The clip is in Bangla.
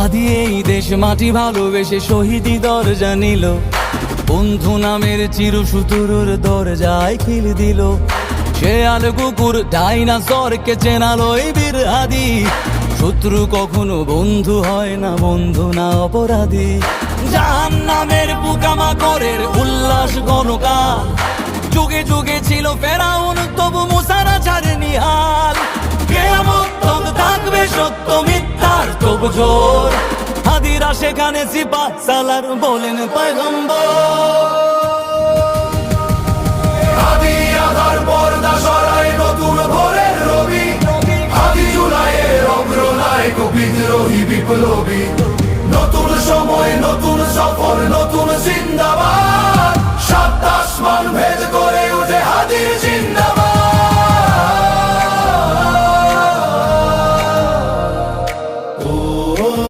হাদি এই দেশ মাটি ভালোবেসে শহীদি দরজা নিল, বন্ধু নামের চিরসুতুরুর দরজায় খিল দিল। শেয়াল কুকুর ডাইনাসরকে চেনালো এই বীর হাদি, শত্রু কখনো বন্ধু হয় না, বন্ধু না অপরাধী। জাহান্নামের পোকামাকড়ের উল্লাস গণকাল, যুগে যুগে ছিল ফেরাউন তবু মুসারা ছাড়েনি হাল। কিয়ামত তক থাকবে সত্য মিথ্যার তবু জোর, হাদিরা সেখানে সিপাহ সালার বলেন পয়গম্বর। হাদি আধার পর্দা সরায় নতুন ভোরের রবি, হাদি জুলাইয়ের অগ্রনায়ক বিদ্রোহী বিপ্লবী। নতুন সময় নতুন সফর নতুন জিন্দাবাদ, সাত আসমান ভেদ